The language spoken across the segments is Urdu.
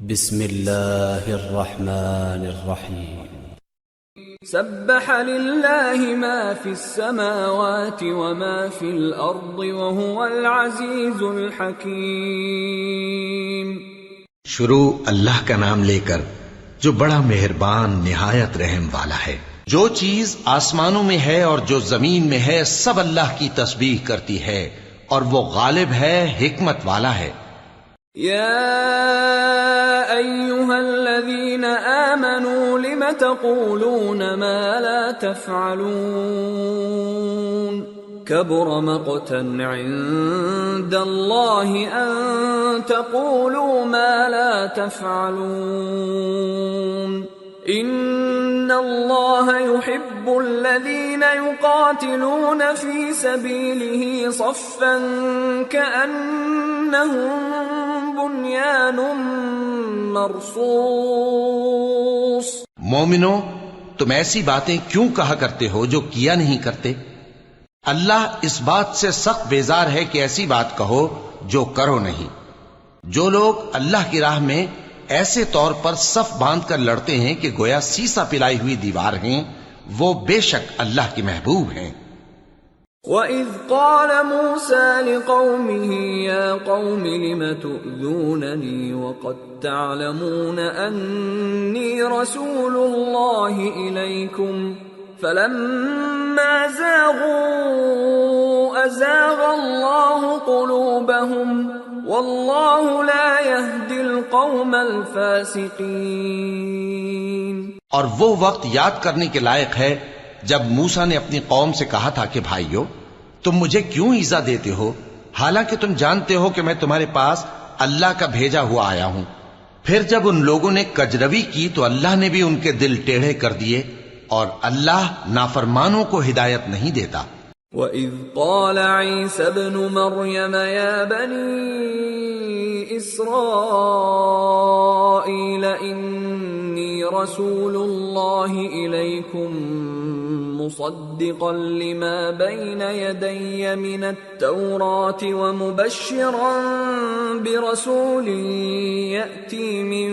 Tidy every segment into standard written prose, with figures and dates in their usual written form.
بسم الله الرحمن الرحيم سبح لله ما في السماوات وما في الأرض وهو العزيز الحكيم۔ شروع اللہ کا نام لے کر جو بڑا مہربان نہایت رحم والا ہے۔ جو چیز آسمانوں میں ہے اور جو زمین میں ہے سب اللہ کی تسبیح کرتی ہے اور وہ غالب ہے، حکمت والا ہے۔ يا أيها الذين آمنوا لم تقولون ما لا تفعلون كبر مقتا عند الله أن تقولوا ما لا تفعلون إن الله يحب الذين يقاتلون في سبيله صفا كأنهم بنيان مرصوص۔ مومنو، تم ایسی باتیں کیوں کہا کرتے ہو جو کیا نہیں کرتے؟ اللہ اس بات سے سخت بیزار ہے کہ ایسی بات کہو جو کرو نہیں۔ جو لوگ اللہ کی راہ میں ایسے طور پر صف باندھ کر لڑتے ہیں کہ گویا سیسا پلائی ہوئی دیوار ہیں، وہ بے شک اللہ کے محبوب ہیں۔ وَإِذْ قَالَ مُوسَى لِقَوْمِهِ يَا قَوْمِ لِمَ تُؤْذُونَنِي وَقَدْ تَعْلَمُونَ أَنِّي رَسُولُ اللَّهِ إِلَيْكُمْ فَلَمَّا زَاغُوا أَزَاغَ اللَّهُ قُلُوبَهُمْ وَاللَّهُ لَا يَهْدِي الْقَوْمَ الْفَاسِقِينَ۔ اور وہ وقت یاد کرنے کے لائق ہے جب موسیٰ نے اپنی قوم سے کہا تھا کہ بھائیو، تم مجھے کیوں ایذا دیتے ہو حالانکہ تم جانتے ہو کہ میں تمہارے پاس اللہ کا بھیجا ہوا آیا ہوں۔ پھر جب ان لوگوں نے کجروی کی تو اللہ نے بھی ان کے دل ٹیڑھے کر دیے، اور اللہ نافرمانوں کو ہدایت نہیں دیتا۔ وَإِذْ قَالَ عِيسَى ابْنُ مَرْيَمَ يَا بَنِي إِسْرَائِيلَ إِنِّي رَسُولُ اللَّهِ إِلَيْكُمْ مُصَدِّقًا لِمَا بَيْنَ يَدَيَّ مِنَ التَّوْرَاةِ وَمُبَشِّرًا بِرَسُولٍ يَأْتِي مِن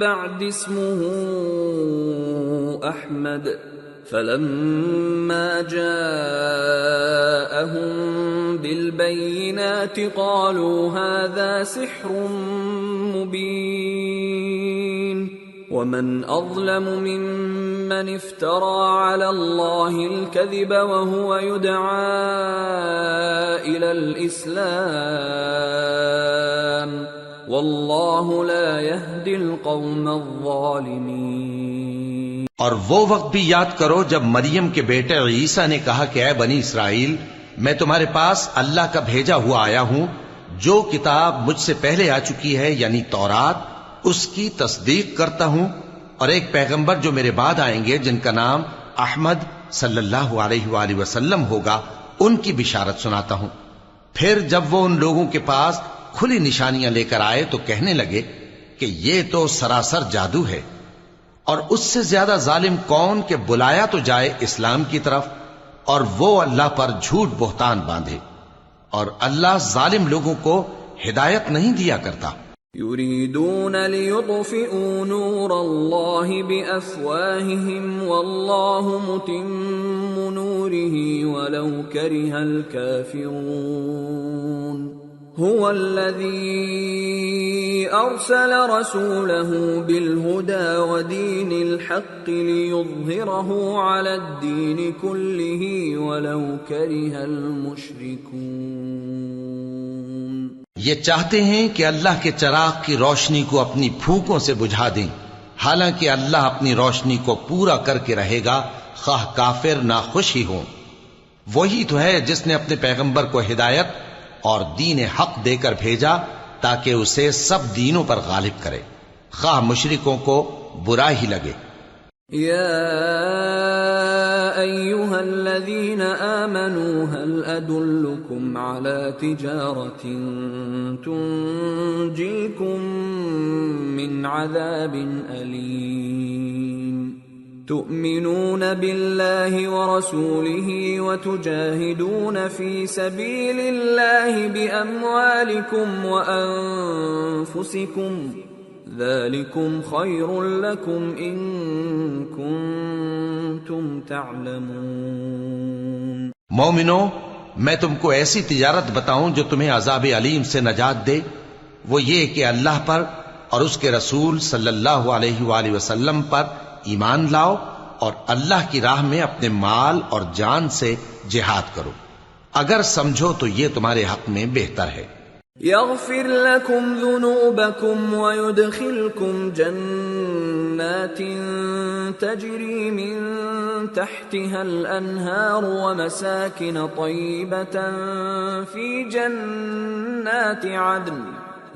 بَعْدِ اسْمُهُ أَحْمَدُ فَلَمَّا جَاءَهُم بِالْبَيِّنَاتِ قَالُوا هَذَا سِحْرٌ مُبِينٌ وَمَنْ أَظْلَمُ مِمَّنِ افْتَرَى عَلَى اللَّهِ الْكَذِبَ وَهُوَ يُدْعَى إِلَى الْإِسْلَامِ وَاللَّهُ لَا يَهْدِي الْقَوْمَ الظَّالِمِينَ۔ اور وہ وقت بھی یاد کرو جب مریم کے بیٹے عیسیٰ نے کہا کہ اے بنی اسرائیل، میں تمہارے پاس اللہ کا بھیجا ہوا آیا ہوں، جو کتاب مجھ سے پہلے آ چکی ہے یعنی تورات، اس کی تصدیق کرتا ہوں، اور ایک پیغمبر جو میرے بعد آئیں گے جن کا نام احمد صلی اللہ علیہ وآلہ وسلم ہوگا، ان کی بشارت سناتا ہوں۔ پھر جب وہ ان لوگوں کے پاس کھلی نشانیاں لے کر آئے تو کہنے لگے کہ یہ تو سراسر جادو ہے، اور اس سے زیادہ ظالم کون کہ بلایا تو جائے اسلام کی طرف اور وہ اللہ پر جھوٹ بہتان باندھے، اور اللہ ظالم لوگوں کو ہدایت نہیں دیا کرتا۔ يريدون ليطفئوا نور الله بأفواههم والله متم نوره ولو كره الكافرون هو الذي أرسل رسوله بالهدى ودين الحق ليظهره على الدين كله ولو كره المشركون۔ یہ چاہتے ہیں کہ اللہ کے چراغ کی روشنی کو اپنی پھونکوں سے بجھا دیں، حالانکہ اللہ اپنی روشنی کو پورا کر کے رہے گا خواہ کافر ناخوش ہی ہوں۔ وہی تو ہے جس نے اپنے پیغمبر کو ہدایت اور دین حق دے کر بھیجا تاکہ اسے سب دینوں پر غالب کرے، خواہ مشرکوں کو برا ہی لگے۔ یا ایھا الذین آمنوا هل ادلکم علی تجارۃ تنجیکم من عذاب الیم تؤمنون بالله ورسوله وتجاهدون في سبيل الله بأموالكم وأنفسكم ذلكم خير لكم إن كنتم تعلمون۔ مومنو، میں تم کو ایسی تجارت بتاؤں جو تمہیں عذاب علیم سے نجات دے؟ وہ یہ کہ اللہ پر اور اس کے رسول صلی اللہ علیہ وآلہ وسلم پر ایمان لاؤ اور اللہ کی راہ میں اپنے مال اور جان سے جہاد کرو، اگر سمجھو تو یہ تمہارے حق میں بہتر ہے۔ يغفر لكم ذنوبكم ويدخلكم جنات تجري من تحتها الأنهار ومساكن طيبة في جنات عدن،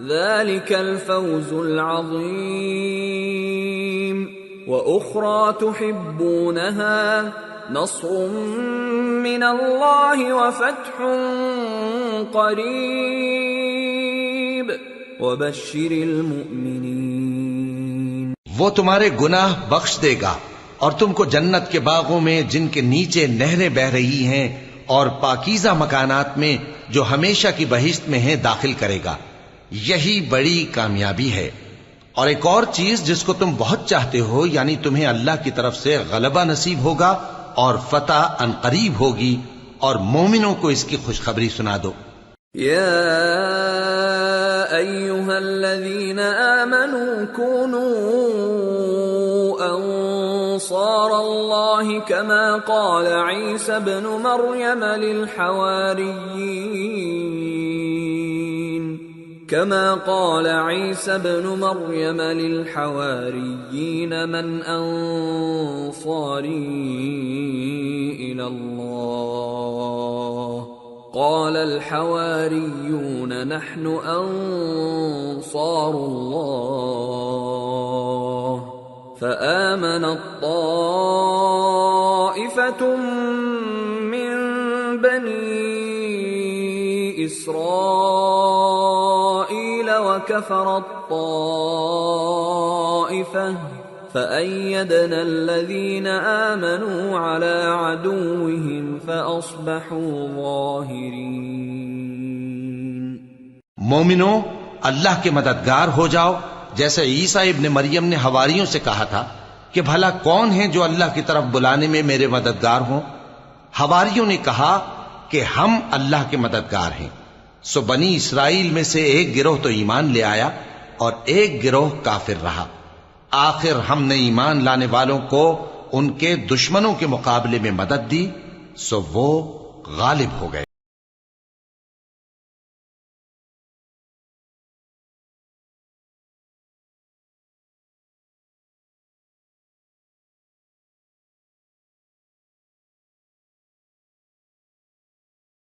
ذلك الفوز العظيم۔ وأخرى تحبونها، نصر من الله وفتح قریب وبشر المؤمنین۔ وہ تمہارے گناہ بخش دے گا اور تم کو جنت کے باغوں میں جن کے نیچے نہریں بہ رہی ہیں اور پاکیزہ مکانات میں جو ہمیشہ کی بہشت میں ہیں داخل کرے گا، یہی بڑی کامیابی ہے۔ اور ایک اور چیز جس کو تم بہت چاہتے ہو، یعنی تمہیں اللہ کی طرف سے غلبہ نصیب ہوگا اور فتح ان قریب ہوگی، اور مومنوں کو اس کی خوشخبری سنا دو۔ یا ایھا الذین آمنوا کونوا انصار اللہ کما قال عیسی ابن مریم للحواریین من انصاری الی اللہ قال الحواریون نحن انصار اللہ فآمنت طائفة من بنی اسرائیل وكفرت طائفة فأيدنا الذين آمنوا على عدوهم فأصبحوا ظاهرين۔ مومنو، اللہ کے مددگار ہو جاؤ، جیسے عیسیٰ ابن مریم نے حواریوں سے کہا تھا کہ بھلا کون ہے جو اللہ کی طرف بلانے میں میرے مددگار ہوں؟ حواریوں نے کہا کہ ہم اللہ کے مددگار ہیں۔ سو بنی اسرائیل میں سے ایک گروہ تو ایمان لے آیا اور ایک گروہ کافر رہا۔ آخر ہم نے ایمان لانے والوں کو ان کے دشمنوں کے مقابلے میں مدد دی، سو وہ غالب ہو گئے۔